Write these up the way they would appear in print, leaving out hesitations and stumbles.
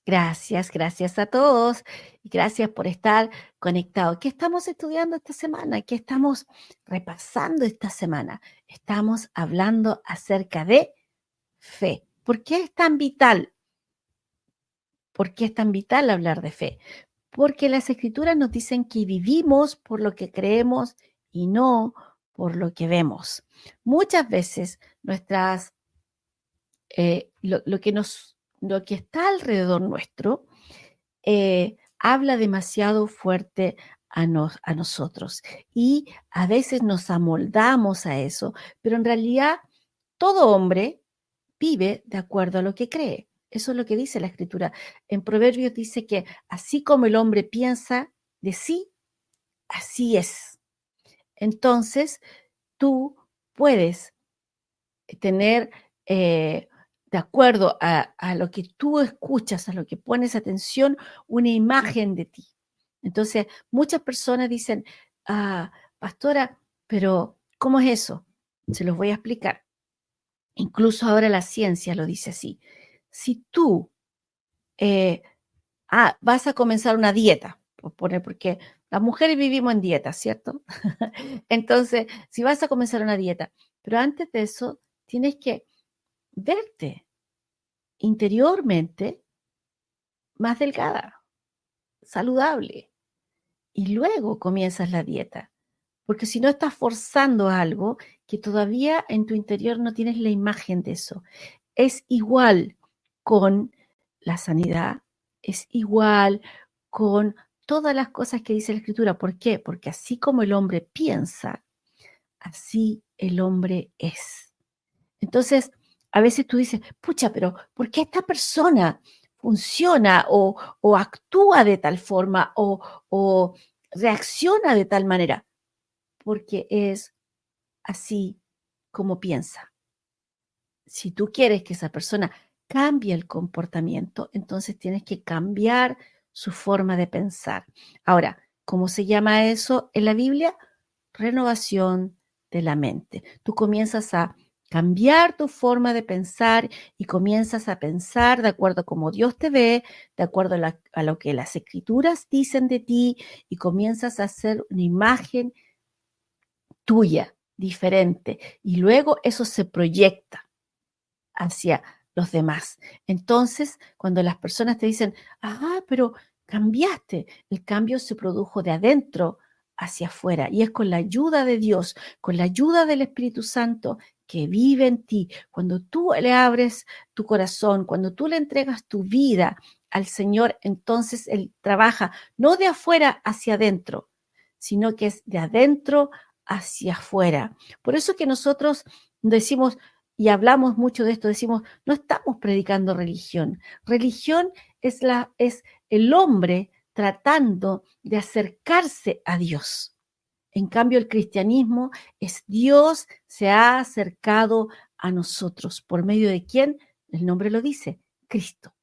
Gracias a todos y gracias por estar conectados. ¿Qué estamos estudiando esta semana? ¿Qué estamos repasando esta semana? Estamos hablando acerca de fe. ¿Por qué es tan vital? ¿Por qué es tan vital hablar de fe? Porque las escrituras nos dicen que vivimos por lo que creemos y no por lo que vemos. Muchas veces lo que está alrededor nuestro habla demasiado fuerte a nosotros y a veces nos amoldamos a eso, pero en realidad todo hombre vive de acuerdo a lo que cree. Eso es lo que dice la escritura. En Proverbios dice que así como el hombre piensa de sí, así es. Entonces, tú puedes tener, de acuerdo a lo que tú escuchas, a lo que pones atención, una imagen de ti. Entonces, muchas personas dicen, pastora, pero ¿cómo es eso? Se los voy a explicar. Incluso ahora la ciencia lo dice así. Si tú eh, vas a comenzar una dieta, por poner, porque las mujeres vivimos en dieta, ¿cierto? Entonces, si vas a comenzar una dieta, pero antes de eso, tienes que verte interiormente más delgada, saludable, y luego comienzas la dieta. Porque si no estás forzando algo que todavía en tu interior no tienes la imagen de eso. Es igual con la sanidad, es igual con todas las cosas que dice la escritura. ¿Por qué? Porque así como el hombre piensa, así el hombre es. Entonces, a veces tú dices, pucha, pero ¿por qué esta persona funciona o actúa de tal forma o reacciona de tal manera? Porque es así como piensa. Si tú quieres que esa persona cambie el comportamiento, entonces tienes que cambiar su forma de pensar. Ahora, ¿cómo se llama eso en la Biblia? Renovación de la mente. Tú comienzas a cambiar tu forma de pensar y comienzas a pensar de acuerdo a cómo Dios te ve, de acuerdo a lo que las escrituras dicen de ti y comienzas a hacer una imagen tuya, diferente. Y luego eso se proyecta hacia los demás. Entonces, cuando las personas te dicen, pero cambiaste, el cambio se produjo de adentro hacia afuera y es con la ayuda de Dios, con la ayuda del Espíritu Santo que vive en ti. Cuando tú le abres tu corazón, cuando tú le entregas tu vida al Señor, entonces Él trabaja no de afuera hacia adentro, sino que es de adentro hacia afuera. Por eso que nosotros decimos, y hablamos mucho de esto, decimos, no estamos predicando religión. Religión es el hombre tratando de acercarse a Dios. En cambio, el cristianismo es Dios se ha acercado a nosotros. ¿Por medio de quién? El nombre lo dice, Cristo,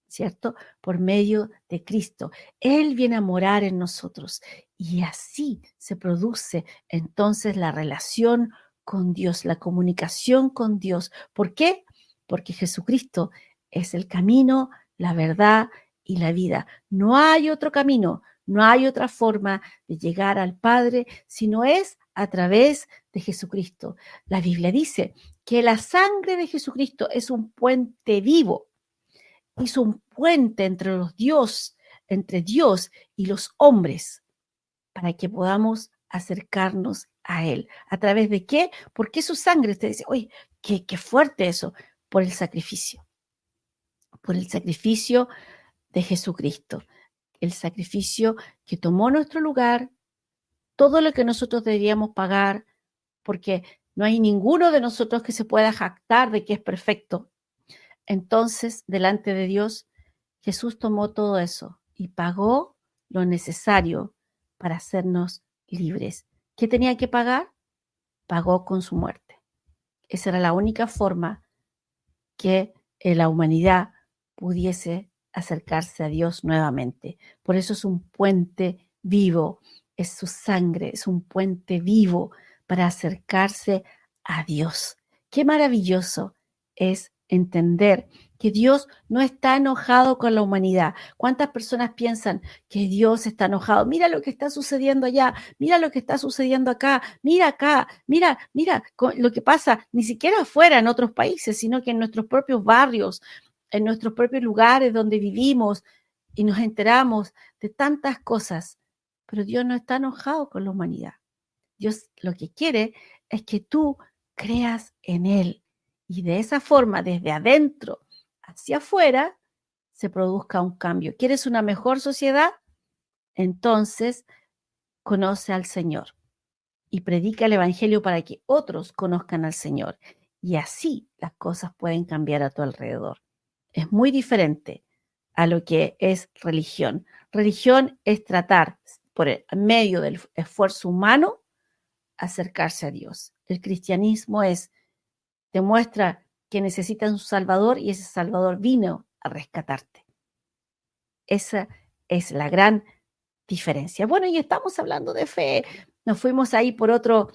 ¿cierto? Por medio de Cristo. Él viene a morar en nosotros y así se produce entonces la relación con Dios, la comunicación con Dios. ¿Por qué? Porque Jesucristo es el camino, la verdad y la vida. No hay otro camino, no hay otra forma de llegar al Padre, sino es a través de Jesucristo. La Biblia dice que la sangre de Jesucristo es un puente vivo, hizo un puente entre Dios y los hombres, para que podamos acercarnos a Él. ¿A través de qué? Porque su sangre, usted dice, oye, qué fuerte eso, por el sacrificio de Jesucristo, el sacrificio que tomó nuestro lugar, todo lo que nosotros deberíamos pagar, porque no hay ninguno de nosotros que se pueda jactar de que es perfecto. Entonces, delante de Dios, Jesús tomó todo eso y pagó lo necesario para hacernos libres. ¿Qué tenía que pagar? Pagó con su muerte. Esa era la única forma que la humanidad pudiese acercarse a Dios nuevamente. Por eso es un puente vivo, es su sangre, es un puente vivo para acercarse a Dios. Qué maravilloso es entender que Dios no está enojado con la humanidad. ¿Cuántas personas piensan que Dios está enojado? Mira lo que está sucediendo allá, mira lo que está sucediendo acá, mira lo que pasa ni siquiera afuera en otros países, sino que en nuestros propios barrios, en nuestros propios lugares donde vivimos y nos enteramos de tantas cosas. Pero Dios no está enojado con la humanidad. Dios lo que quiere es que tú creas en Él y de esa forma, desde adentro hacia afuera, se produzca un cambio. ¿Quieres una mejor sociedad? Entonces, conoce al Señor y predica el Evangelio para que otros conozcan al Señor. Y así las cosas pueden cambiar a tu alrededor. Es muy diferente a lo que es religión. Religión es tratar por el medio del esfuerzo humano acercarse a Dios. El cristianismo te muestra que necesitas un Salvador y ese Salvador vino a rescatarte. Esa es la gran diferencia. Bueno, y estamos hablando de fe. Nos fuimos ahí por otros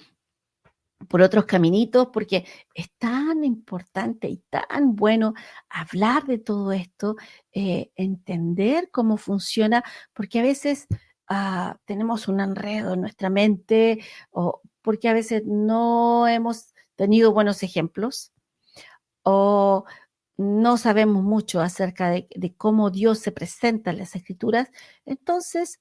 caminitos porque es tan importante y tan bueno hablar de todo esto, entender cómo funciona, porque a veces tenemos un enredo en nuestra mente o porque a veces no hemos tenido buenos ejemplos o no sabemos mucho acerca de cómo Dios se presenta en las Escrituras. Entonces,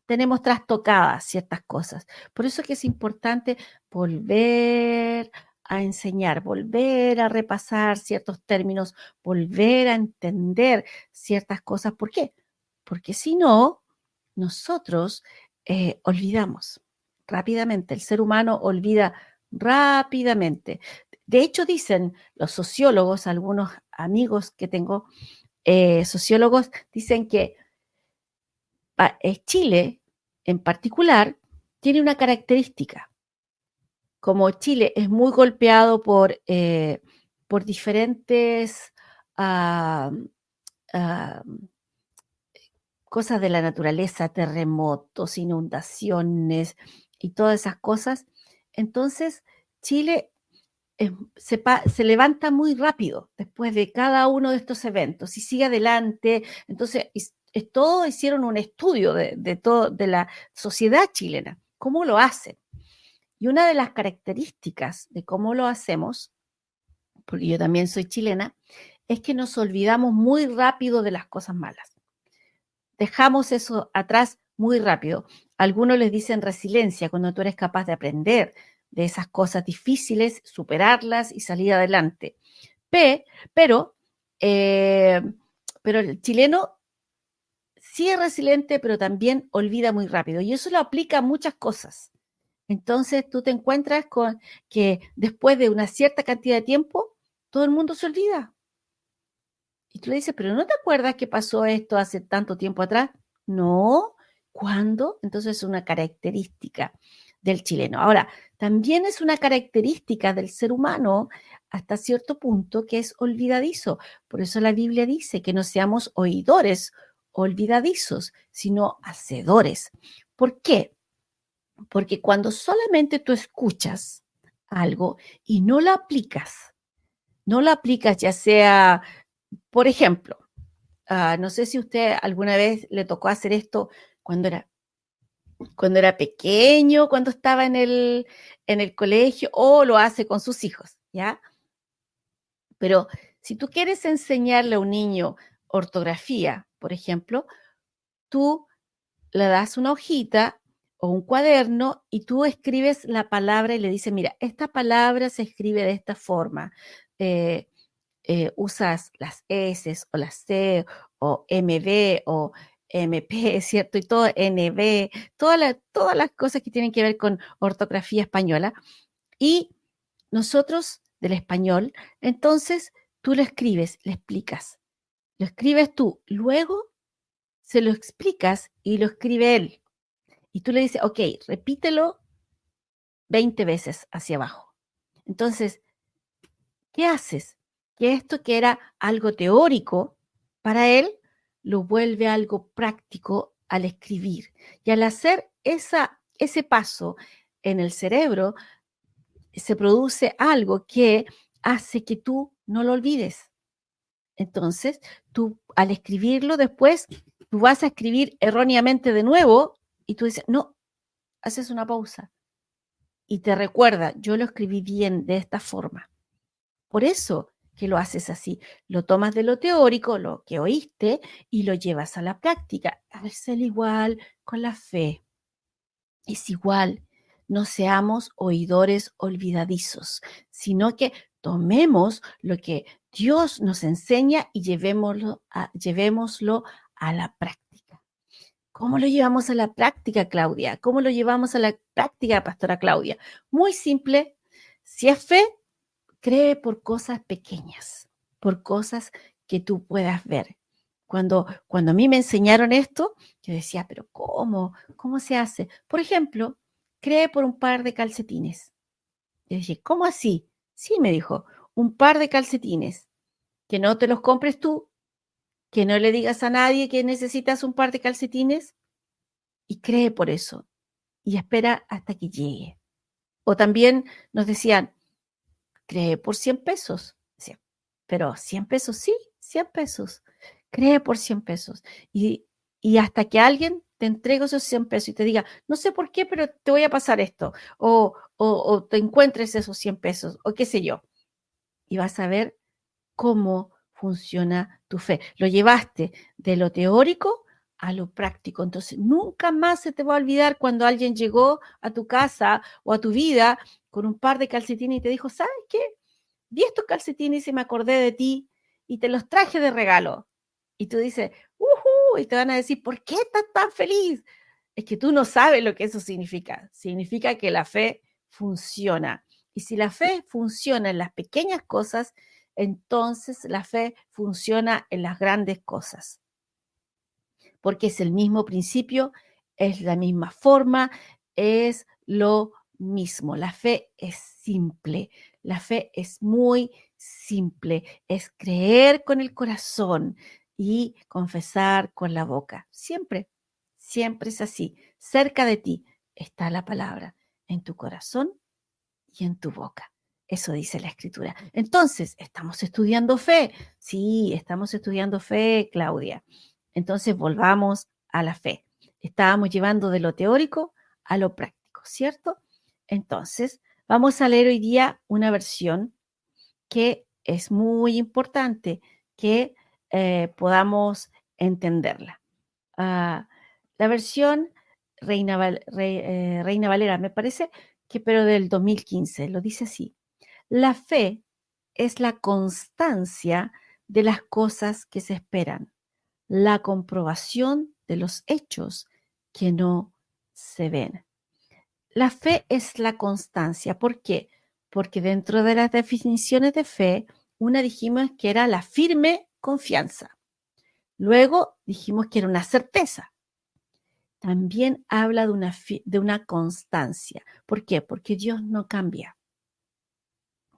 tenemos trastocadas ciertas cosas. Por eso es que es importante volver a enseñar, volver a repasar ciertos términos, volver a entender ciertas cosas. ¿Por qué? Porque si no, nosotros olvidamos rápidamente. El ser humano olvida rápidamente. De hecho, dicen los sociólogos, algunos amigos que tengo, sociólogos, dicen que Chile, en particular, tiene una característica. Como Chile es muy golpeado por diferentes ah, ah, cosas de la naturaleza, terremotos, inundaciones y todas esas cosas, entonces Chile se levanta muy rápido después de cada uno de estos eventos y sigue adelante. Entonces, todos hicieron un estudio de la sociedad chilena, cómo lo hacen. Y una de las características de cómo lo hacemos, porque yo también soy chilena, es que nos olvidamos muy rápido de las cosas malas. Dejamos eso atrás muy rápido. Algunos les dicen resiliencia, cuando tú eres capaz de aprender de esas cosas difíciles, superarlas y salir adelante. Pero, eh, pero el chileno sí es resiliente, pero también olvida muy rápido. Y eso lo aplica a muchas cosas. Entonces tú te encuentras con que después de una cierta cantidad de tiempo, todo el mundo se olvida. Y tú le dices, pero ¿no te acuerdas que pasó esto hace tanto tiempo atrás? No. ¿Cuándo? Entonces es una característica del chileno. Ahora, también es una característica del ser humano hasta cierto punto que es olvidadizo. Por eso la Biblia dice que no seamos oidores olvidadizos, sino hacedores. ¿Por qué? Porque cuando solamente tú escuchas algo y no lo aplicas ya sea, por ejemplo, no sé si usted alguna vez le tocó hacer esto cuando era pequeño, cuando estaba en el colegio, o lo hace con sus hijos, ¿ya? Pero si tú quieres enseñarle a un niño ortografía, por ejemplo, tú le das una hojita o un cuaderno y tú escribes la palabra y le dices, mira, esta palabra se escribe de esta forma. Eh, usas las S o las C o MB o MP, ¿cierto? Y todo NB, todas las cosas que tienen que ver con ortografía española. Y nosotros, del español, entonces tú lo escribes, le explicas. Lo escribes tú, luego se lo explicas y lo escribe él. Y tú le dices, ok, repítelo 20 veces hacia abajo. Entonces, ¿qué haces? Que esto que era algo teórico, para él lo vuelve algo práctico al escribir. Y al hacer ese paso en el cerebro, se produce algo que hace que tú no lo olvides. Entonces, tú al escribirlo después, tú vas a escribir erróneamente de nuevo y tú dices, no, haces una pausa y te recuerda, yo lo escribí bien de esta forma. Por eso que lo haces así, lo tomas de lo teórico, lo que oíste, y lo llevas a la práctica. Es el igual con la fe. Es igual, no seamos oidores olvidadizos, sino que tomemos lo que Dios nos enseña y llevémoslo a la práctica. ¿Cómo lo llevamos a la práctica, Claudia? ¿Cómo lo llevamos a la práctica, Pastora Claudia? Muy simple. Si es fe, cree por cosas pequeñas, por cosas que tú puedas ver. Cuando a mí me enseñaron esto, yo decía, pero ¿cómo? ¿Cómo se hace? Por ejemplo, cree por un par de calcetines. Yo dije, ¿cómo así? Sí, me dijo, un par de calcetines. Que no te los compres tú, que no le digas a nadie que necesitas un par de calcetines y cree por eso y espera hasta que llegue. O también nos decían, cree por 100 pesos. Sí, pero 100 pesos, sí, 100 pesos. Cree por 100 pesos. Y hasta que alguien te entregue esos 100 pesos y te diga, no sé por qué, pero te voy a pasar esto. O te encuentres esos 100 pesos, o qué sé yo. Y vas a ver cómo funciona tu fe. Lo llevaste de lo teórico a lo práctico. Entonces, nunca más se te va a olvidar cuando alguien llegó a tu casa o a tu vida con un par de calcetines y te dijo, ¿sabes qué? Vi estos calcetines y me acordé de ti y te los traje de regalo. Y tú dices, y te van a decir, ¿por qué estás tan feliz? Es que tú no sabes lo que eso significa. Significa que la fe funciona. Y si la fe funciona en las pequeñas cosas, entonces la fe funciona en las grandes cosas. Porque es el mismo principio, es la misma forma, es lo mismo. La fe es simple, la fe es muy simple, es creer con el corazón y confesar con la boca. Siempre, siempre es así. Cerca de ti está la palabra, en tu corazón y en tu boca. Eso dice la escritura. Entonces, ¿estamos estudiando fe? Sí, estamos estudiando fe, Claudia. Entonces, volvamos a la fe. Estábamos llevando de lo teórico a lo práctico, ¿cierto? Entonces, vamos a leer hoy día una versión que es muy importante que podamos entenderla. La versión Reina Valera, me parece que, pero del 2015, lo dice así. La fe es la constancia de las cosas que se esperan, la comprobación de los hechos que no se ven. La fe es la constancia. ¿Por qué? Porque dentro de las definiciones de fe, una dijimos que era la firme confianza. Luego dijimos que era una certeza. También habla de una constancia. ¿Por qué? Porque Dios no cambia.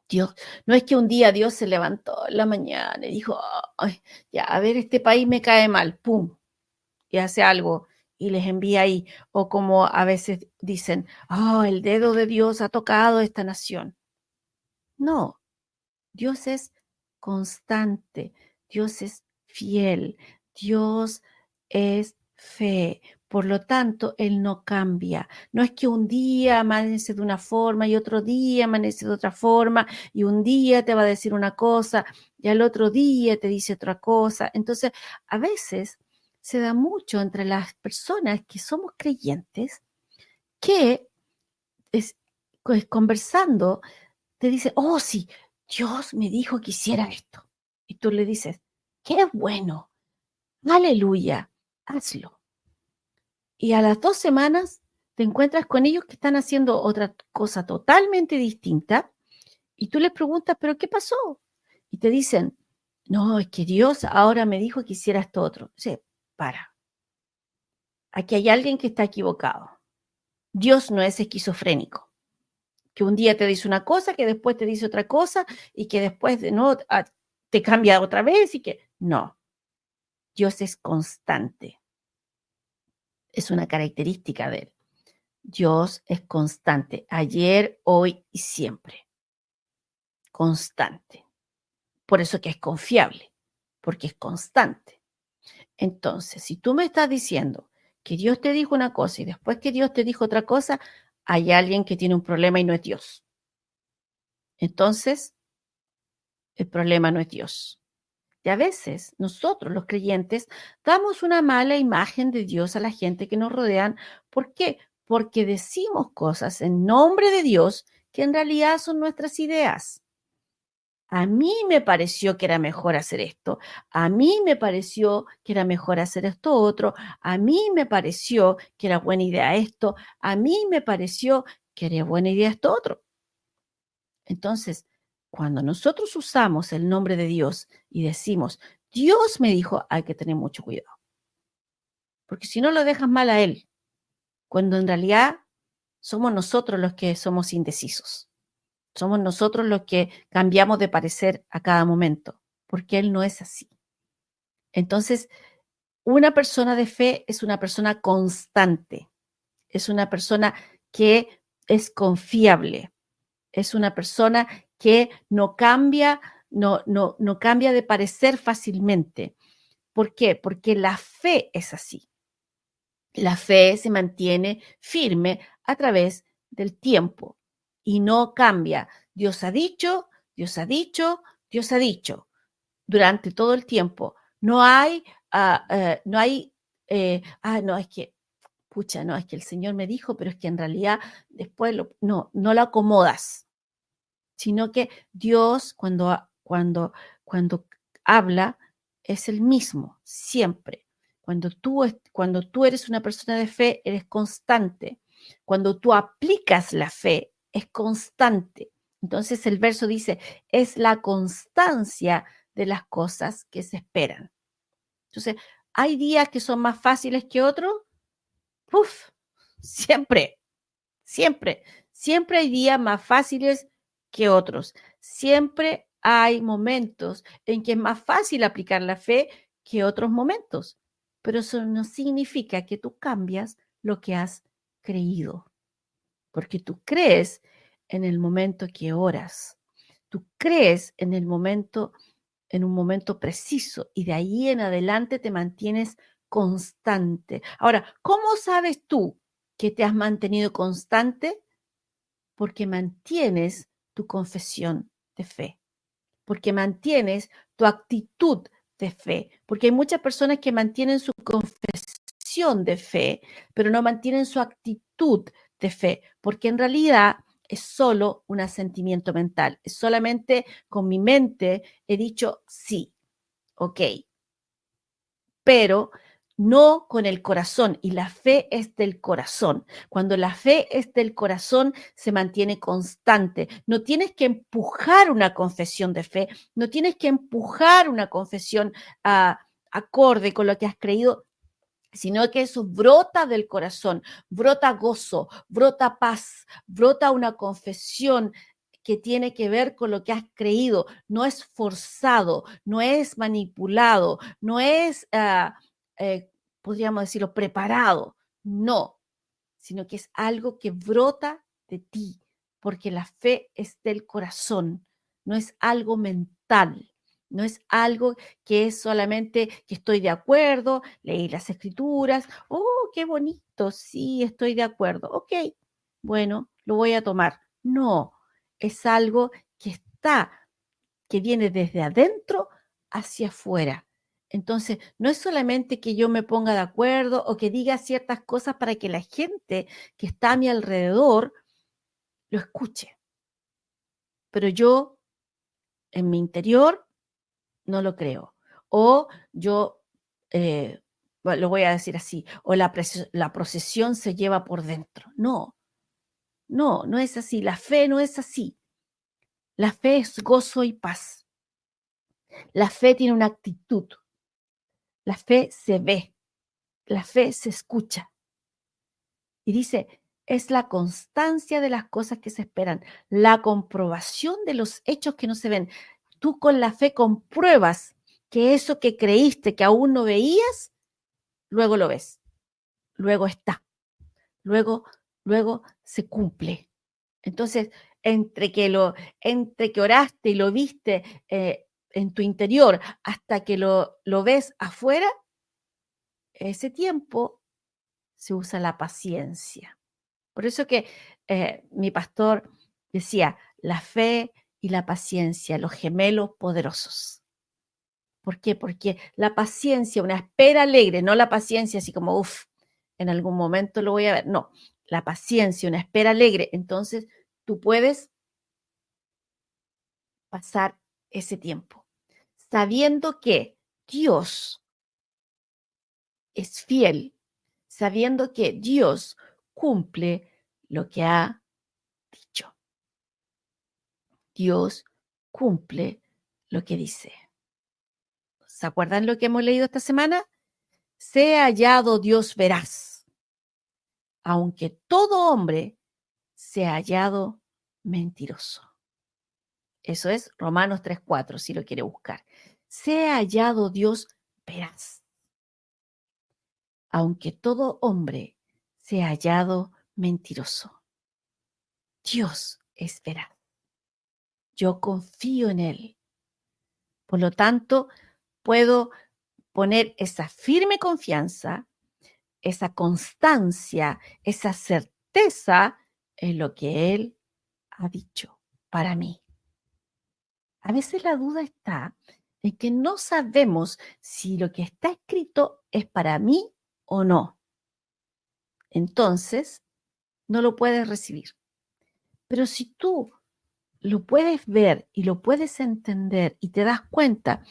Dios, no es que un día Dios se levantó en la mañana y dijo, "Ay, ya, a ver, este país me cae mal, pum, y hace algo y les envía ahí". O como a veces dicen, el dedo de Dios ha tocado esta nación. No, Dios es constante, Dios es fiel, Dios es fe. Por lo tanto, Él no cambia. No es que un día amanece de una forma y otro día amanece de otra forma y un día te va a decir una cosa y al otro día te dice otra cosa. Entonces, a veces se da mucho entre las personas que somos creyentes que es, conversando te dice, oh, sí, Dios me dijo que hiciera esto. Y tú le dices, qué bueno, aleluya, hazlo. Y a las 2 semanas te encuentras con ellos que están haciendo otra cosa totalmente distinta y tú les preguntas, ¿pero qué pasó? Y te dicen, no, es que Dios ahora me dijo que hiciera esto otro. Sí, para. Aquí hay alguien que está equivocado. Dios no es esquizofrénico, que un día te dice una cosa, que después te dice otra cosa y que después de nuevo te cambia otra vez y que no. Dios es constante. Es una característica de Él. Dios es constante, ayer, hoy y siempre. Constante. Por eso que es confiable, porque es constante. Entonces, si tú me estás diciendo que Dios te dijo una cosa y después que Dios te dijo otra cosa, hay alguien que tiene un problema y no es Dios. Entonces, el problema no es Dios. Y a veces nosotros, los creyentes, damos una mala imagen de Dios a la gente que nos rodean. ¿Por qué? Porque decimos cosas en nombre de Dios que en realidad son nuestras ideas. A mí me pareció que era mejor hacer esto, a mí me pareció que era mejor hacer esto otro, a mí me pareció que era buena idea esto, a mí me pareció que era buena idea esto otro. Entonces, cuando nosotros usamos el nombre de Dios y decimos, Dios me dijo, hay que tener mucho cuidado, porque si no lo dejas mal a Él, cuando en realidad somos nosotros los que somos indecisos, somos nosotros los que cambiamos de parecer a cada momento, porque Él no es así. Entonces, una persona de fe es una persona constante, es una persona que es confiable, es una persona que no cambia, no cambia de parecer fácilmente. ¿Por qué? Porque la fe es así. La fe se mantiene firme a través del tiempo y no cambia. Dios ha dicho, Dios ha dicho, Dios ha dicho durante todo el tiempo. No hay, no hay, no, es que, pucha, no, es que el Señor me dijo, pero es que en realidad después no lo acomodas, sino que Dios cuando habla es el mismo, siempre. Cuando tú eres una persona de fe, eres constante. Cuando tú aplicas la fe, es constante. Entonces el verso dice, es la constancia de las cosas que se esperan. Entonces, ¿hay días que son más fáciles que otros? Uf, siempre. Siempre, siempre hay días más fáciles que otros. Siempre hay momentos en que es más fácil aplicar la fe que otros momentos. Pero eso no significa que tú cambias lo que has creído, porque tú crees en el momento que oras. Tú crees en un momento preciso y de ahí en adelante te mantienes constante. Ahora, ¿cómo sabes tú que te has mantenido constante? Porque mantienes tu confesión de fe, porque mantienes tu actitud de fe, porque hay muchas personas que mantienen su confesión de fe, pero no mantienen su actitud de fe, porque en realidad es solo un asentimiento mental, es solamente con mi mente he dicho sí, ok, pero no con el corazón. Y la fe es del corazón. Cuando la fe es del corazón, se mantiene constante. No tienes que empujar una confesión de fe, no tienes que empujar una confesión acorde con lo que has creído, sino que eso brota del corazón, brota gozo, brota paz, brota una confesión que tiene que ver con lo que has creído, no es forzado, no es manipulado, no es, eh, podríamos decirlo, preparado, no, sino que es algo que brota de ti, porque la fe es del corazón, no es algo mental, no es algo que es solamente que estoy de acuerdo, leí las escrituras, oh, qué bonito, sí, estoy de acuerdo, ok, bueno, lo voy a tomar. No, es algo que está, que viene desde adentro hacia afuera. Entonces, no es solamente que yo me ponga de acuerdo o que diga ciertas cosas para que la gente que está a mi alrededor lo escuche, pero yo en mi interior no lo creo. O yo, bueno, lo voy a decir así, o la procesión se lleva por dentro. No, no es así. La fe no es así. La fe es gozo y paz. La fe tiene una actitud. La fe se ve. La fe se escucha. Y dice, es la constancia de las cosas que se esperan, la comprobación de los hechos que no se ven. Tú con la fe compruebas que eso que creíste que aún no veías, luego lo ves, luego está, luego, luego se cumple. Entonces, entre que oraste y lo viste en tu interior hasta que lo ves afuera, ese tiempo se usa la paciencia. Por eso que mi pastor decía, la fe y la paciencia, los gemelos poderosos. ¿Por qué? Porque la paciencia, una espera alegre, no la paciencia así como, uff, en algún momento lo voy a ver. No, la paciencia, una espera alegre. Entonces, tú puedes pasar ese tiempo sabiendo que Dios es fiel, sabiendo que Dios cumple lo que ha dicho. Dios cumple lo que dice. ¿Se acuerdan lo que hemos leído esta semana? Sea hallado Dios veraz, aunque todo hombre sea hallado mentiroso. Eso es Romanos 3:4, si lo quiere buscar. Sea hallado Dios veraz, aunque todo hombre sea hallado mentiroso. Dios es veraz. Yo confío en Él. Por lo tanto, puedo poner esa firme confianza, esa constancia, esa certeza en lo que Él ha dicho para mí. A veces la duda está en que no sabemos si lo que está escrito es para mí o no. Entonces, no lo puedes recibir. Pero si tú lo puedes ver y lo puedes entender y te das cuenta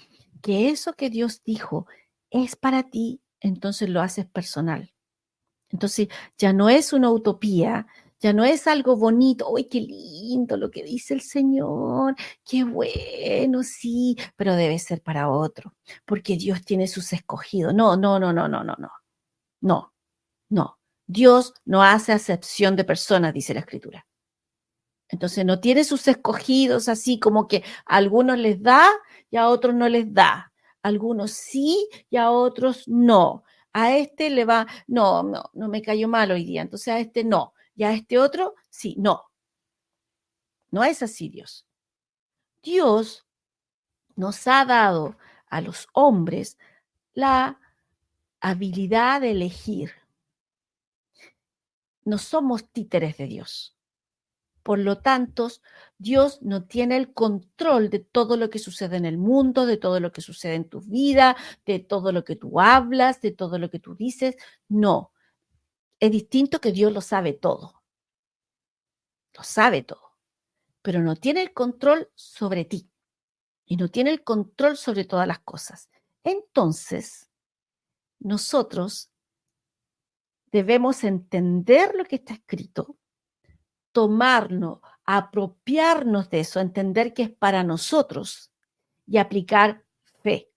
que eso que Dios dijo es para ti, entonces lo haces personal. Entonces ya no es una utopía, ya no es algo bonito, ¡ay, qué lindo lo que dice el Señor! ¡Qué bueno, sí! Pero debe ser para otro, porque Dios tiene sus escogidos. No, no, no, no, no, no, no, no, no. Dios no hace acepción de personas, dice la Escritura. Entonces no tiene sus escogidos así como que a algunos les da y a otros no les da. A algunos sí y a otros no. A este le va, no, no, no me cayó mal hoy día, entonces a este no. Y a este otro sí, no. No es así Dios. Dios nos ha dado a los hombres la habilidad de elegir. No somos títeres de Dios. Por lo tanto, Dios no tiene el control de todo lo que sucede en el mundo, de todo lo que sucede en tu vida, de todo lo que tú hablas, de todo lo que tú dices. No, es distinto que Dios lo sabe todo, pero no tiene el control sobre ti y no tiene el control sobre todas las cosas. Entonces, nosotros debemos entender lo que está escrito, tomarnos, apropiarnos de eso, entender que es para nosotros y aplicar fe.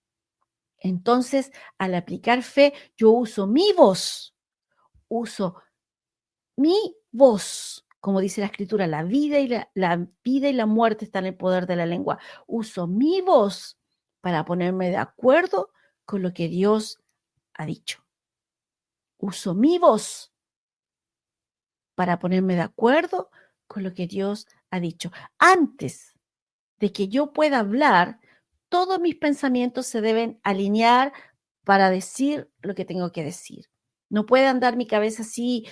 Entonces, al aplicar fe, yo uso mi voz, como dice la escritura, la vida y la muerte están en el poder de la lengua. Uso mi voz para ponerme de acuerdo con lo que Dios ha dicho. Uso mi voz para ponerme de acuerdo con lo que Dios ha dicho. Antes de que yo pueda hablar, todos mis pensamientos se deben alinear para decir lo que tengo que decir. No puede andar mi cabeza así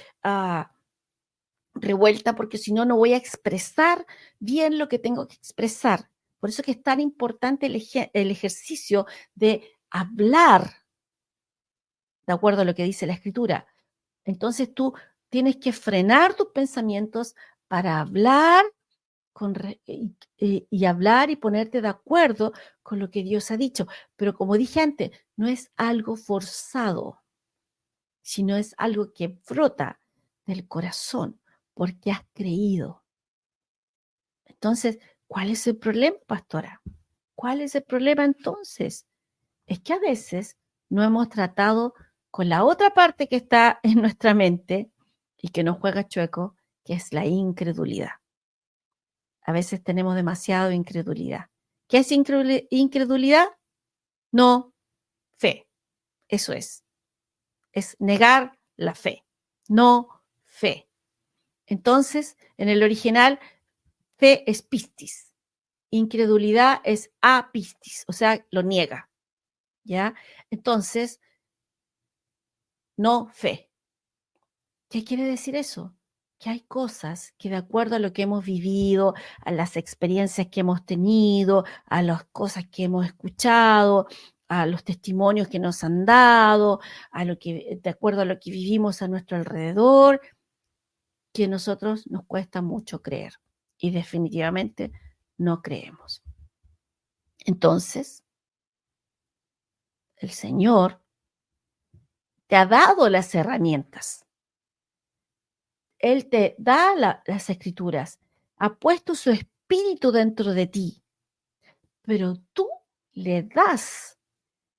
revuelta porque si no, no voy a expresar bien lo que tengo que expresar. Por eso que es tan importante el ejercicio de hablar de acuerdo a lo que dice la escritura. Entonces tú tienes que frenar tus pensamientos para hablar y hablar y ponerte de acuerdo con lo que Dios ha dicho. Pero como dije antes, no es algo forzado, sino es algo que brota del corazón porque has creído. Entonces, ¿cuál es el problema, pastora? ¿Cuál es el problema entonces? Es que a veces no hemos tratado con la otra parte que está en nuestra mente y que nos juega chueco, que es la incredulidad. A veces tenemos demasiado incredulidad. ¿Qué es incredulidad? No fe. Eso es. Es negar la fe. No fe. Entonces, en el original, fe es pistis. Incredulidad es apistis, o sea, lo niega, ¿ya? Entonces, no fe. ¿Qué quiere decir eso? Que hay cosas que de acuerdo a lo que hemos vivido, a las experiencias que hemos tenido, a las cosas que hemos escuchado, a los testimonios que nos han dado, de acuerdo a lo que vivimos a nuestro alrededor, que a nosotros nos cuesta mucho creer y definitivamente no creemos. Entonces, el Señor te ha dado las herramientas. Él te da las escrituras, ha puesto su espíritu dentro de ti, pero tú le das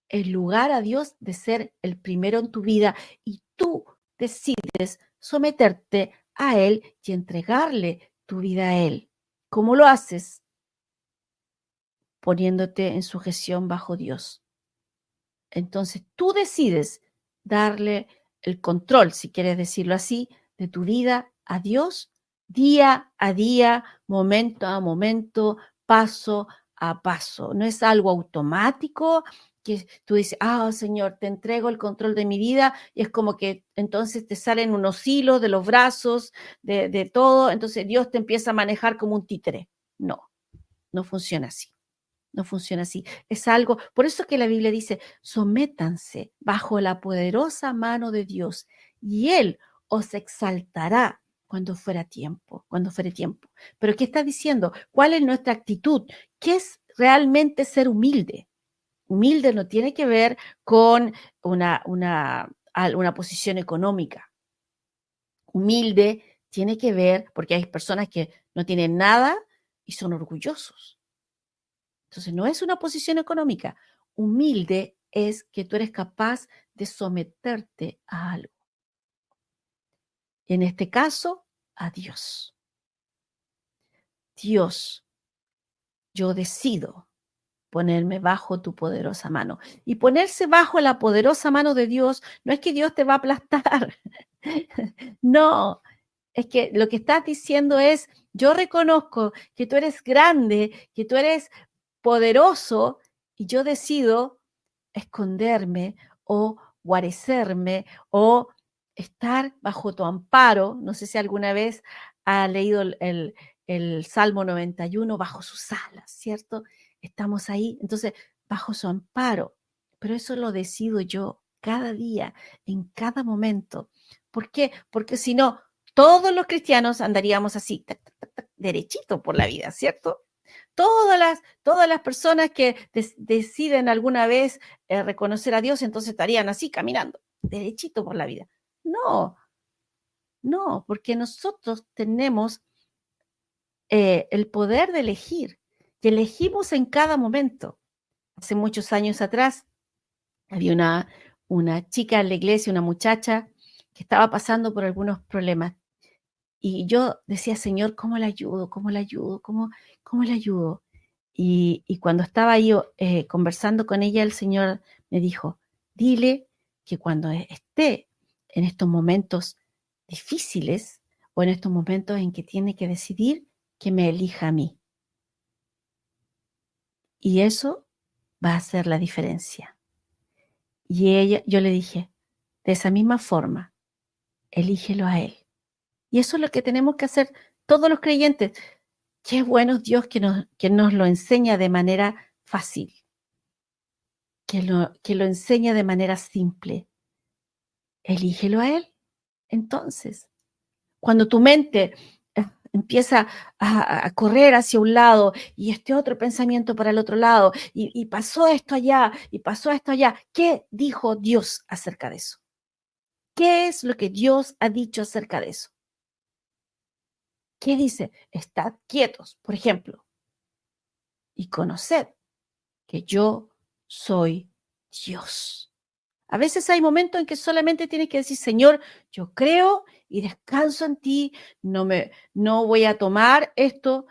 el lugar a Dios de ser el primero en tu vida y tú decides someterte a Él y entregarle tu vida a Él. ¿Cómo lo haces? Poniéndote en sujeción bajo Dios. Entonces tú decides darle el control, si quieres decirlo así, de tu vida a Dios día a día, momento a momento, paso a paso. No es algo automático que tú dices, Señor, te entrego el control de mi vida, y es como que entonces te salen unos hilos de los brazos, de todo, entonces Dios te empieza a manejar como un títere. No, no funciona así. No funciona así. Es algo, por eso que la Biblia dice, sométanse bajo la poderosa mano de Dios y Él os exaltará cuando fuere tiempo. Pero ¿qué está diciendo? ¿Cuál es nuestra actitud? ¿Qué es realmente ser humilde? Humilde no tiene que ver con una posición económica. Humilde tiene que ver, porque hay personas que no tienen nada y son orgullosos. Entonces, no es una posición económica. Humilde es que tú eres capaz de someterte a algo. En este caso, a Dios. Dios, yo decido ponerme bajo tu poderosa mano. Y ponerse bajo la poderosa mano de Dios no es que Dios te va a aplastar. No, es que lo que estás diciendo es, yo reconozco que tú eres grande, que tú eres poderoso, y yo decido esconderme o guarecerme o estar bajo tu amparo. No sé si alguna vez ha leído el Salmo 91, bajo sus alas, ¿cierto? Estamos ahí, entonces, bajo su amparo. Pero eso lo decido yo cada día, en cada momento. ¿Por qué? Porque si no, todos los cristianos andaríamos así, tac, tac, tac, tac, derechito por la vida, ¿cierto? Todas las personas que deciden alguna vez reconocer a Dios, entonces estarían así caminando, derechito por la vida. No, no, porque nosotros tenemos el poder de elegir, y elegimos en cada momento. Hace muchos años atrás había una chica en la iglesia, una muchacha que estaba pasando por algunos problemas. Y yo decía, Señor, ¿cómo la ayudo? ¿Cómo la ayudo? ¿Cómo la ayudo? Y cuando estaba yo conversando con ella, el Señor me dijo, dile que cuando esté en estos momentos difíciles o en estos momentos en que tiene que decidir, que me elija a mí. Y eso va a hacer la diferencia. Y yo le dije, de esa misma forma, elígelo a Él. Y eso es lo que tenemos que hacer todos los creyentes. Qué bueno Dios que nos lo enseña de manera fácil, que lo enseña de manera simple. Elígelo a Él. Entonces, cuando tu mente empieza a correr hacia un lado y este otro pensamiento para el otro lado, y pasó esto allá, y pasó esto allá, ¿qué dijo Dios acerca de eso? ¿Qué es lo que Dios ha dicho acerca de eso? ¿Qué dice? Estad quietos, por ejemplo, y conoced que yo soy Dios. A veces hay momentos en que solamente tienes que decir, Señor, yo creo y descanso en ti, no voy a tomar esto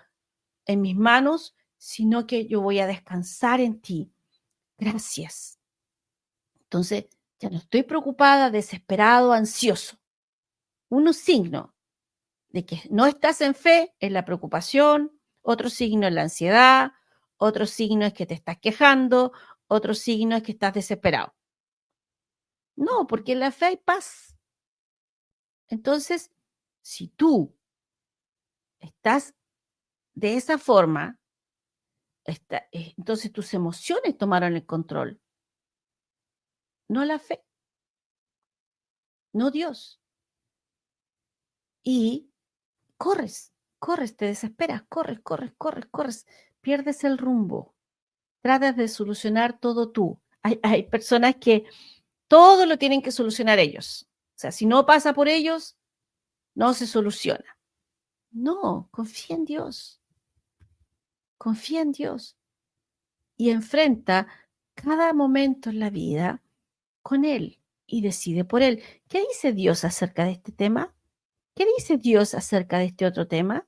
en mis manos, sino que yo voy a descansar en ti. Gracias. Entonces, ya no estoy preocupada, desesperado, ansioso. Un signo de que no estás en fe es la preocupación otro signo es la ansiedad, otro signo es que te estás quejando, otro signo es que estás desesperado. No, porque en la fe hay paz. Entonces, si tú estás de esa forma, entonces tus emociones tomaron el control, no la fe, no Dios. Y corres, te desesperas, corres, pierdes el rumbo, tratas de solucionar todo tú. Hay personas que todo lo tienen que solucionar ellos. O sea, si no pasa por ellos, no se soluciona. No, confía en Dios y enfrenta cada momento en la vida con Él y decide por Él. ¿Qué dice Dios acerca de este tema? ¿Qué dice Dios acerca de este otro tema?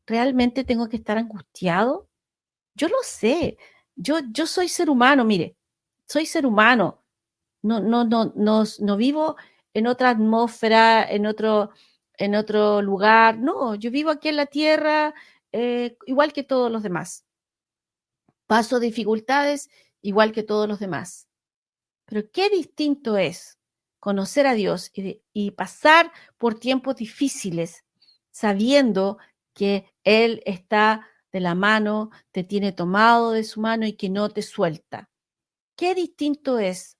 ¿Realmente tengo que estar angustiado? Yo lo sé. Yo soy ser humano, mire, soy ser humano. No vivo en otra atmósfera, en otro lugar. No, yo vivo aquí en la tierra, igual que todos los demás. Paso dificultades igual que todos los demás. Pero qué distinto es conocer a Dios y pasar por tiempos difíciles sabiendo que Él está de la mano, te tiene tomado de su mano y que no te suelta. Qué distinto es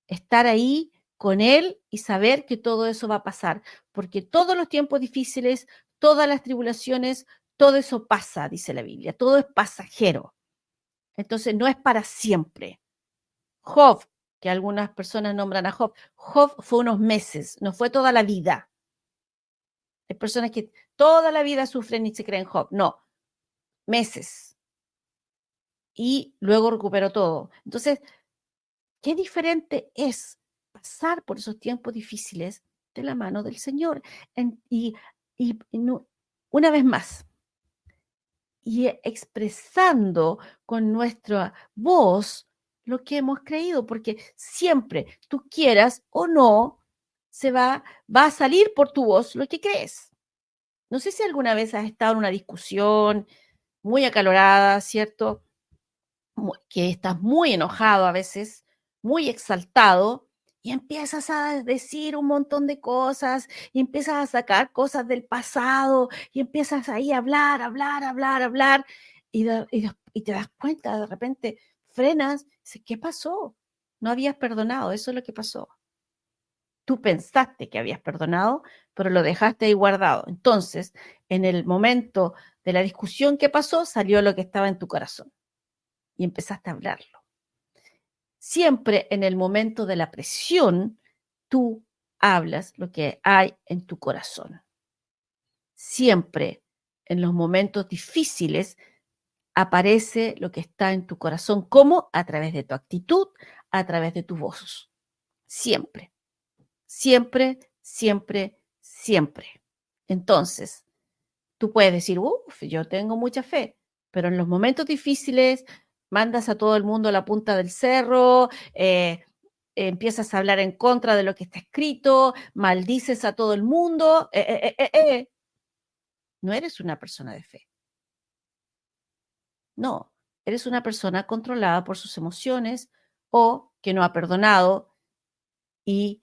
estar ahí con Él y saber que todo eso va a pasar, porque todos los tiempos difíciles, todas las tribulaciones, todo eso pasa, dice la Biblia, todo es pasajero. Entonces no es para siempre. Job, que algunas personas nombran a Job, Job fue unos meses, no fue toda la vida. Hay personas que toda la vida sufren y se creen Job. No, meses. Y luego recuperó todo. Entonces, qué diferente es pasar por esos tiempos difíciles de la mano del Señor. Y una vez más, y expresando con nuestra voz lo que hemos creído, porque siempre, tú quieras o no, va a salir por tu voz lo que crees. No sé si alguna vez has estado en una discusión muy acalorada, ¿cierto? Que estás muy enojado a veces, muy exaltado, y empiezas a decir un montón de cosas, y empiezas a sacar cosas del pasado, y empiezas ahí a hablar, y te das cuenta, de repente frenas, dices, ¿qué pasó? No habías perdonado, eso es lo que pasó. Tú pensaste que habías perdonado, pero lo dejaste ahí guardado. Entonces, en el momento de la discusión que pasó, salió lo que estaba en tu corazón y empezaste a hablarlo. Siempre en el momento de la presión, tú hablas lo que hay en tu corazón. Siempre en los momentos difíciles aparece lo que está en tu corazón, como a través de tu actitud, a través de tu voz. Siempre, siempre. Entonces, tú puedes decir, uff, yo tengo mucha fe, pero en los momentos difíciles mandas a todo el mundo a la punta del cerro, empiezas a hablar en contra de lo que está escrito, maldices a todo el mundo, no eres una persona de fe. No, eres una persona controlada por sus emociones o que no ha perdonado y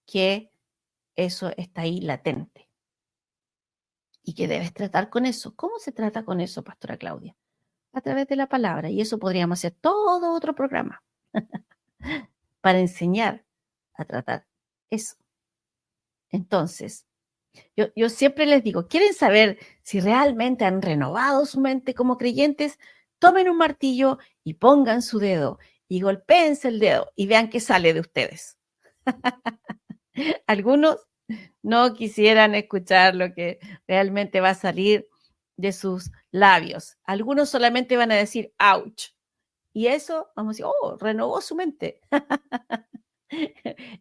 que eso está ahí latente y que debes tratar con eso. ¿Cómo se trata con eso, Pastora Claudia? A través de la palabra, y eso podríamos hacer todo otro programa para enseñar a tratar eso. Entonces, yo siempre les digo, ¿quieren saber si realmente han renovado su mente como creyentes? Tomen un martillo y pongan su dedo y golpéense el dedo y vean qué sale de ustedes. Algunos no quisieran escuchar lo que realmente va a salir de sus labios. Algunos solamente van a decir, ouch. Y eso, vamos a decir, oh, renovó su mente.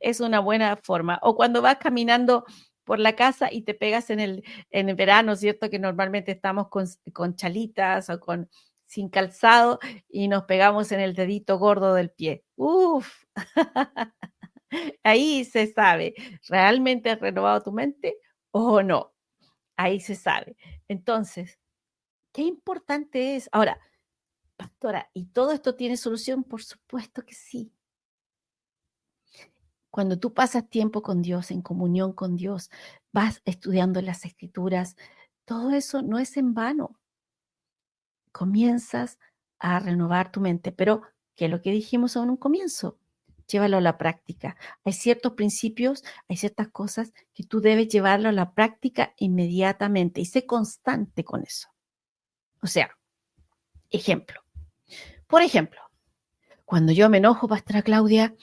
Es una buena forma. O cuando vas caminando por la casa y te pegas en el verano, ¿cierto? Que normalmente estamos con chalitas o sin calzado y nos pegamos en el dedito gordo del pie. Uf, ahí se sabe, ¿realmente has renovado tu mente o no? Ahí se sabe. Entonces, Qué importante es. Ahora, pastora, ¿y todo esto tiene solución? Por supuesto que sí. Cuando tú pasas tiempo con Dios, en comunión con Dios, vas estudiando las escrituras, todo eso no es en vano. Comienzas a renovar tu mente, pero ¿qué es lo que dijimos en un comienzo? Llévalo a la práctica. Hay ciertos principios, hay ciertas cosas que tú debes llevarlo a la práctica inmediatamente y sé constante con eso. O sea, ejemplo. Por ejemplo, cuando yo me enojo, pastora Claudia,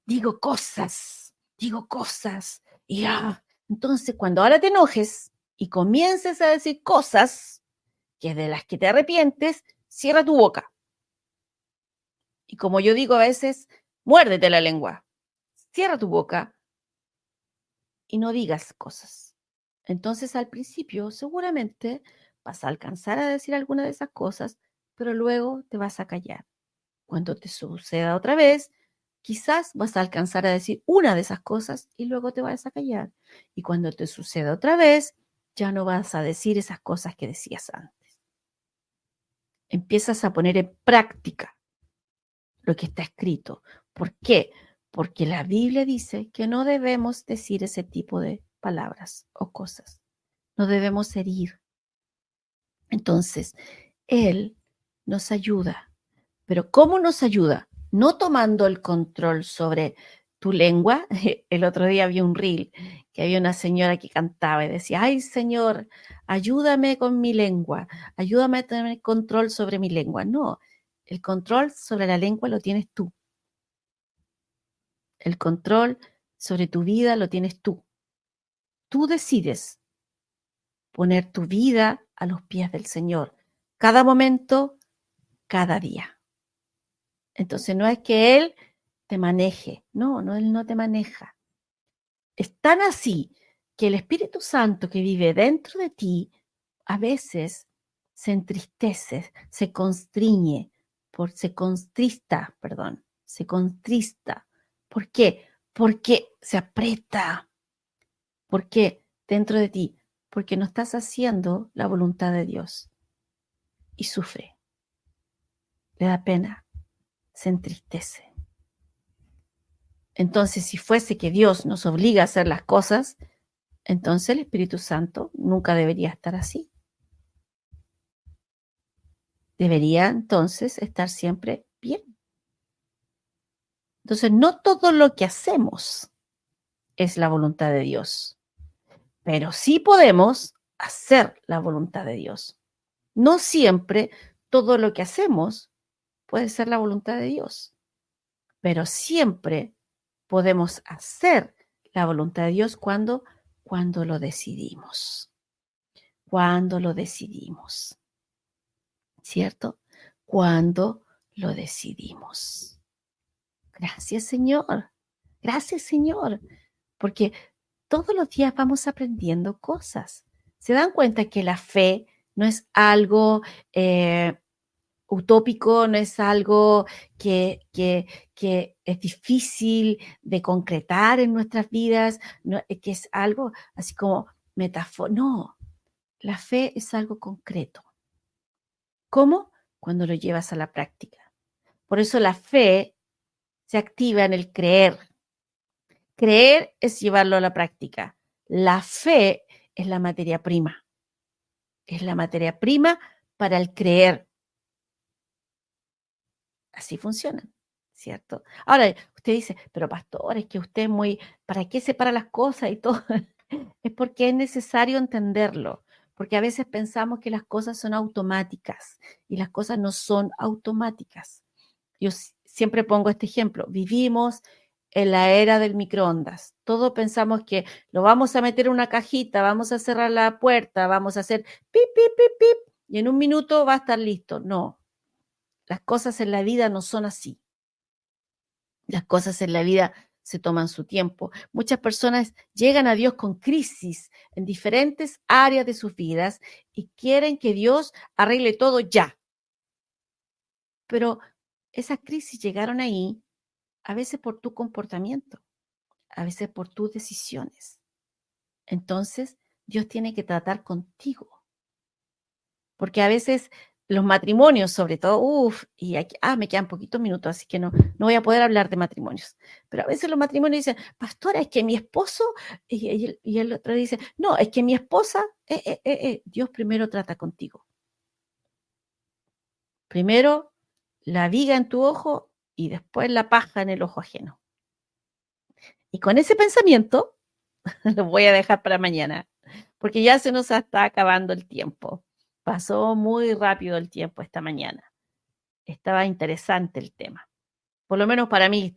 digo cosas, y entonces cuando ahora te enojes y comiences a decir cosas que de las que te arrepientes, cierra tu boca. Y como yo digo a veces, muérdete la lengua, cierra tu boca y no digas cosas. Entonces al principio seguramente vas a alcanzar a decir alguna de esas cosas, pero luego te vas a callar. Cuando te suceda otra vez, quizás vas a alcanzar a decir una de esas cosas y luego te vas a callar. Y cuando te suceda otra vez, ya no vas a decir esas cosas que decías antes. Empiezas a poner en práctica lo que está escrito. ¿Por qué? Porque la Biblia dice que no debemos decir ese tipo de palabras o cosas. No debemos herir. Entonces, Él nos ayuda. Pero ¿cómo nos ayuda? No tomando el control sobre tu lengua. El otro día vi un reel que había una señora que cantaba y decía, ay Señor, ayúdame con mi lengua, ayúdame a tener control sobre mi lengua. No, el control sobre la lengua lo tienes tú. El control sobre tu vida lo tienes tú. Tú decides poner tu vida a los pies del Señor, cada momento, cada día. Entonces no es que Él te maneje, no, Él no te maneja. Es tan así que el Espíritu Santo que vive dentro de ti a veces se entristece, se constriñe, se contrista, perdón, se contrista. ¿Por qué? Porque se aprieta. ¿Por qué? Dentro de ti, porque no estás haciendo la voluntad de Dios y sufre, le da pena, se entristece. Entonces, si fuese que Dios nos obliga a hacer las cosas, entonces el Espíritu Santo nunca debería estar así. Debería entonces estar siempre bien. Entonces, no todo lo que hacemos es la voluntad de Dios, pero sí podemos hacer la voluntad de Dios. No siempre todo lo que hacemos puede ser la voluntad de Dios, pero siempre podemos hacer la voluntad de Dios cuando lo decidimos. Cuando lo decidimos. ¿Cierto? Cuando lo decidimos. Gracias, Señor. Gracias, Señor. Porque todos los días vamos aprendiendo cosas. ¿Se dan cuenta que la fe no es algo utópico, no es algo que es difícil de concretar en nuestras vidas, no, que es algo así como metáfora? No, la fe es algo concreto. ¿Cómo? Cuando lo llevas a la práctica. Por eso la fe se activa en el creer. Creer es llevarlo a la práctica. La fe es la materia prima. Es la materia prima para el creer. Así funcionan, ¿cierto? Ahora, usted dice, pero pastor, es que usted es muy, ¿para qué separa las cosas y todo? Es porque es necesario entenderlo, porque a veces pensamos que las cosas son automáticas y las cosas no son automáticas. Yo siempre pongo este ejemplo, vivimos en la era del microondas. Todos pensamos que lo vamos a meter en una cajita, vamos a cerrar la puerta, vamos a hacer pip, pip, pip, pip, y en un minuto va a estar listo. No, las cosas en la vida no son así. Las cosas en la vida se toman su tiempo. Muchas personas llegan a Dios con crisis en diferentes áreas de sus vidas y quieren que Dios arregle todo ya. Pero esas crisis llegaron ahí a veces por tu comportamiento, a veces por tus decisiones. Entonces, Dios tiene que tratar contigo. porque a veces los matrimonios, sobre todo, y aquí, me quedan poquitos minutos, así que no voy a poder hablar de matrimonios, pero a veces los matrimonios dicen, pastora, es que mi esposo, y el otro dice, no, es que mi esposa, Dios primero trata contigo. Primero la viga en tu ojo y después la paja en el ojo ajeno. Y con ese pensamiento lo voy a dejar para mañana, porque ya se nos está acabando el tiempo. Pasó muy rápido el tiempo esta mañana. Estaba interesante el tema. Por lo menos para mí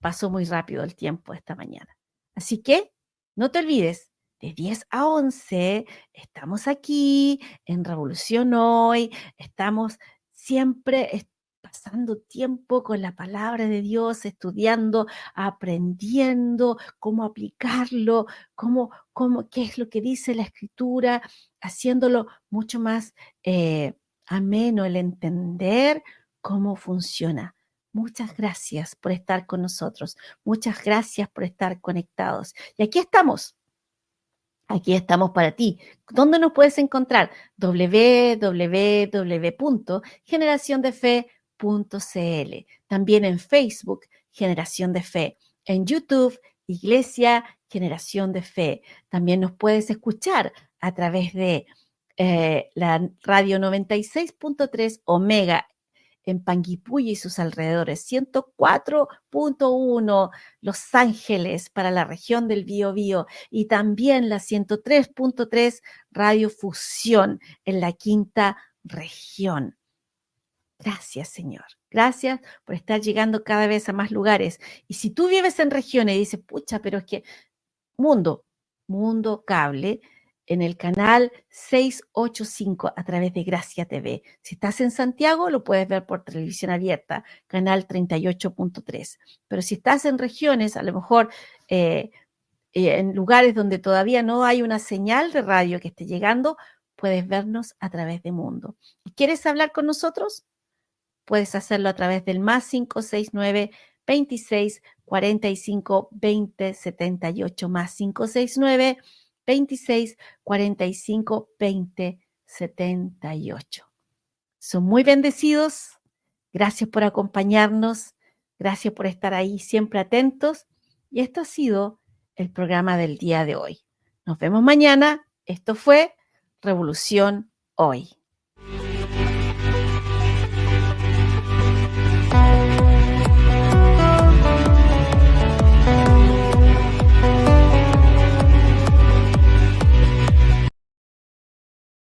pasó muy rápido el tiempo esta mañana. Así que no te olvides, de 10 a 11 estamos aquí en Revolución Hoy, estamos siempre pasando tiempo con la palabra de Dios, estudiando, aprendiendo cómo aplicarlo, qué es lo que dice la Escritura, haciéndolo mucho más ameno el entender cómo funciona. Muchas gracias por estar con nosotros. Muchas gracias por estar conectados. Y aquí estamos. Aquí estamos para ti. ¿Dónde nos puedes encontrar? www.generaciondefe.cl. También en Facebook, Generación de Fe. En YouTube, Iglesia Generación de Fe. También nos puedes escuchar a través de la radio 96.3 Omega en Panguipulli y sus alrededores, 104.1 Los Ángeles para la región del Biobío y también la 103.3 Radio Fusión en la quinta región. Gracias, Señor. Gracias por estar llegando cada vez a más lugares. Y si tú vives en regiones y dices, pucha, pero es que Mundo Cable, en el canal 685 a través de Gracia TV. Si estás en Santiago, lo puedes ver por televisión abierta, canal 38.3. Pero si estás en regiones, a lo mejor en lugares donde todavía no hay una señal de radio que esté llegando, puedes vernos a través de Mundo. ¿Y quieres hablar con nosotros? Puedes hacerlo a través del más 569 26 45 20 78 más 569 26 45 20 78. Son muy bendecidos. Gracias por acompañarnos. Gracias por estar ahí siempre atentos. Y esto ha sido el programa del día de hoy. Nos vemos mañana. Esto fue Revolución Hoy.